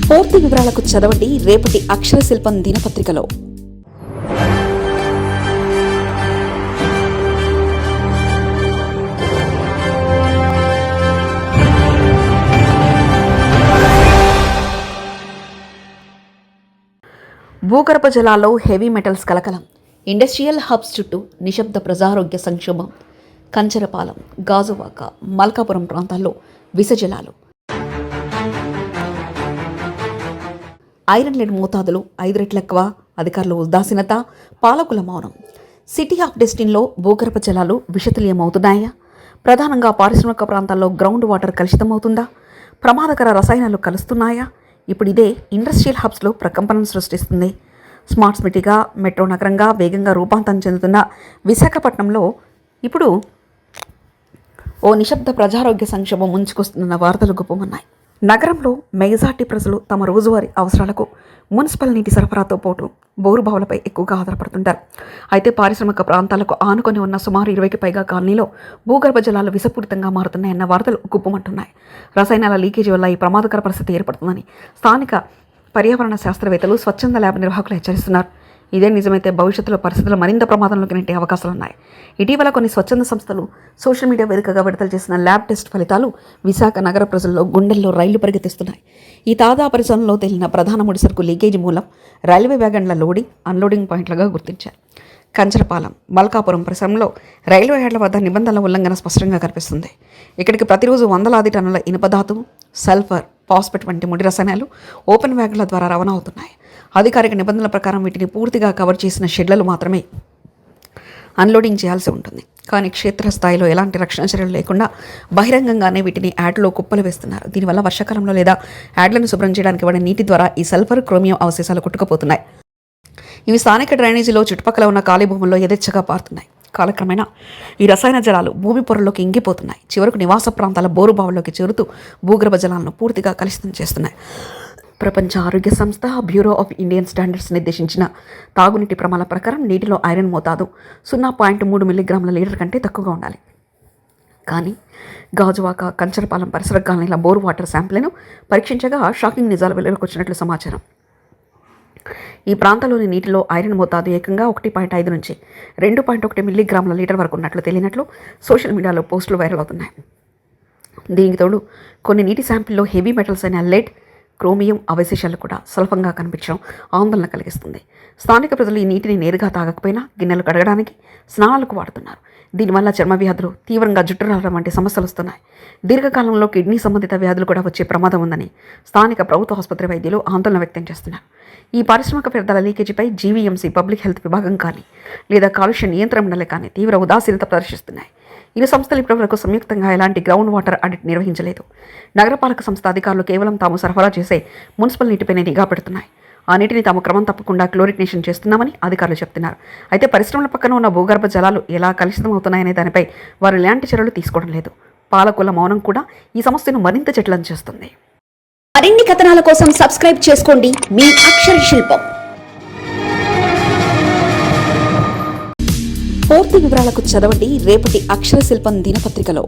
పూర్తి వివరాలకు చదవండి రేపటి అక్షర శిల్పం దినపత్రికలో. భూగర్భ జలాల్లో హెవీ మెటల్స్ కలకలం. ఇండస్ట్రియల్ హబ్స్ చుట్టూ నిశ్శబ్ద ప్రజారోగ్య సంక్షోభం. కంచరపాలెం, గాజువాక, మల్కాపురం ప్రాంతాల్లో విషజలాలు. ఐరన్ లెడ్ మోతాదులు 5 రెట్లు ఎక్కువ. అధికారుల ఉదాసీనత, పాలకుల మౌనం. సిటీ ఆఫ్ డెస్టిన్లో భూగర్భ జలాలు విషతుల్యమవుతున్నాయా? ప్రధానంగా పారిశ్రామిక ప్రాంతాల్లో గ్రౌండ్ వాటర్ కలుషితమవుతుందా? ప్రమాదకర రసాయనాలు కలుస్తున్నాయా? ఇప్పుడు ఇదే ఇండస్ట్రియల్ హబ్స్లో ప్రకంపనలు సృష్టిస్తుంది. స్మార్ట్ సిటీగా, మెట్రో నగరంగా వేగంగా రూపాంతరం చెందుతున్న విశాఖపట్నంలో ఇప్పుడు ఓ నిశ్శబ్ద ప్రజారోగ్య సంక్షోభం ముంచుకొస్తున్న వార్తలు గుప్పమన్నాయి. నగరంలో మెజార్టీ ప్రజలు తమ రోజువారీ అవసరాలకు మున్సిపల్ నీటి సరఫరాతో పాటు బోరుబావులపై ఎక్కువగా ఆధారపడుతుంటారు. అయితే పారిశ్రామిక ప్రాంతాలకు ఆనుకొని ఉన్న సుమారు 20కి పైగా కాలనీలో భూగర్భ జలాలు విషపూరితంగా మారుతున్నాయన్న వార్తలు గుప్పమంటున్నాయి. రసాయనాల లీకేజీ వల్ల ఈ ప్రమాదకర పరిస్థితి ఏర్పడుతుందని స్థానిక పర్యావరణ శాస్త్రవేత్తలు, స్వచ్ఛంద ల్యాబ్ నిర్వాహకులు హెచ్చరిస్తున్నారు. ఇదే నిజమైతే భవిష్యత్తులో పరిస్థితులు మరింత ప్రమాదంలోకి నెట్టే అవకాశాలున్నాయి. ఇటీవల కొన్ని స్వచ్ఛంద సంస్థలు సోషల్ మీడియా వేదికగా విడుదల చేసిన ల్యాబ్ టెస్ట్ ఫలితాలు విశాఖ నగర ప్రజల్లో గుండెల్లో రైళ్లు పరిగెత్తిస్తున్నాయి. ఈ తాజా పరిశోధనలో తేలిన ప్రధాన ముడిసరుకు లీకేజీ మూలం రైల్వే వ్యాగన్ల లోడింగ్, అన్లోడింగ్ పాయింట్లుగా గుర్తించారు. కంచరపాలెం, మల్కాపురం పరిసరంలో రైల్వే యార్డ్ల వద్ద నిబంధనల ఉల్లంఘన స్పష్టంగా కనిపిస్తుంది. ఇక్కడికి ప్రతిరోజు వందలాది టన్నుల ఇనుపధాతు, సల్ఫర్, ఫాస్ఫేట్ వంటి ముడి రసాయనాలు ఓపెన్ వ్యాగన్ల ద్వారా రవాణా అవుతున్నాయి. అధికారిక నిబంధనల ప్రకారం వీటిని పూర్తిగా కవర్ చేసిన షెడ్లలో మాత్రమే అన్లోడింగ్ చేయాల్సి ఉంటుంది. కానీ క్షేత్రస్థాయిలో ఎలాంటి రక్షణ చర్యలు లేకుండా బహిరంగంగానే వీటిని యాడ్లో కుప్పలు వేస్తున్నారు. దీనివల్ల వర్షాకాలంలో లేదా యాడ్లను శుభ్రం చేయడానికి వాడే నీటి ద్వారా ఈ సల్ఫర్, క్రోమియం అవశేషాలు కొట్టుకుపోతున్నాయి. ఇవి స్థానిక డ్రైనేజీలో చుట్టుపక్కల ఉన్న ఖాళీ భూముల్లో యథేచ్ఛగా పారుతున్నాయి. కాలక్రమేణా ఈ రసాయన జలాలు భూమి పొరల్లోకి ఇంగిపోతున్నాయి. చివరకు నివాస ప్రాంతాల బోరుబావుల్లోకి చేరుతూ భూగర్భ జలాలను పూర్తిగా కలుషితం చేస్తున్నాయి. ప్రపంచ ఆరోగ్య సంస్థ, బ్యూరో ఆఫ్ ఇండియన్ స్టాండర్డ్స్ నిర్దేశించిన తాగునీటి ప్రమాణాల ప్రకారం నీటిలో ఐరన్ మోతాదు 0.3 మిల్లీగ్రాముల లీటర్ కంటే తక్కువగా ఉండాలి. కానీ గాజువాక, కంచరపాలెం పరిసర కాలనీల బోరు వాటర్ శాంపిల్ను పరీక్షించగా షాకింగ్ నిజాలు వెలుగులోకి వచ్చినట్లు సమాచారం. ఈ ప్రాంతంలోని నీటిలో ఐరన్ మోతాదు ఏకంగా 1.5 నుంచి 2.1 మిల్లీగ్రాముల లీటర్ వరకు ఉన్నట్లు తెలియనట్లు సోషల్ మీడియాలో పోస్టులు వైరల్ అవుతున్నాయి. దీనికి తోడు కొన్ని నీటి శాంపిల్లో హెవీ మెటల్స్ అయిన లెడ్, క్రోమియం అవశేషాలు కూడా స్వల్పంగా కనిపించడం ఆందోళన కలిగిస్తుంది. స్థానిక ప్రజలు ఈ నీటిని నేరుగా తాగకపోయినా గిన్నెలు కడగడానికి, స్నానాలకు వాడుతున్నారు. దీనివల్ల చర్మ వ్యాధులు, తీవ్రంగా జుట్టు రావడం వంటి సమస్యలు వస్తున్నాయి. దీర్ఘకాలంలో కిడ్నీ సంబంధిత వ్యాధులు కూడా వచ్చే ప్రమాదం ఉందని స్థానిక ప్రభుత్వ ఆసుపత్రి వైద్యులు ఆందోళన వ్యక్తం చేస్తున్నారు. ఈ పారిశ్రామిక వ్యర్థాల లీకేజీపై జీవీఎంసీ, పబ్లిక్ హెల్త్ విభాగం కానీ లేదా కాలుష్య నియంత్రణ మండలి కానీ తీవ్ర ఉదాసీనత ప్రదర్శిస్తున్నాయి. ఇరు సంస్థలు ఇప్పటివరకు సంయుక్తంగా ఎలాంటి గ్రౌండ్ వాటర్ ఆడిట్ నిర్వహించలేదు. నగరపాలక సంస్థ అధికారులు కేవలం తాము సరఫరా చేసే మున్సిపల్ నీటిపైనే నిఘా పెడుతున్నాయి. ఆ నీటిని తాము క్రమం తప్పకుండా క్లోరినేషన్ చేస్తున్నామని అధికారులు చెప్తున్నారు. అయితే పరిశ్రమల పక్కన ఉన్న భూగర్భ జలాలు ఎలా కలుషితమవుతున్నాయనే దానిపై వారు ఎలాంటి చర్యలు తీసుకోవడం లేదు. పాలకుల మౌనం కూడా ఈ సమస్యను మరింత జటిలం చేస్తుంది. మరిన్ని కథనాల కోసం సబ్స్క్రైబ్ చేసుకోండి మీ అక్షర శిల్పం. పూర్తి వివరాలకు చదవండి రేపటి అక్షర శిల్పం దినపత్రికలో.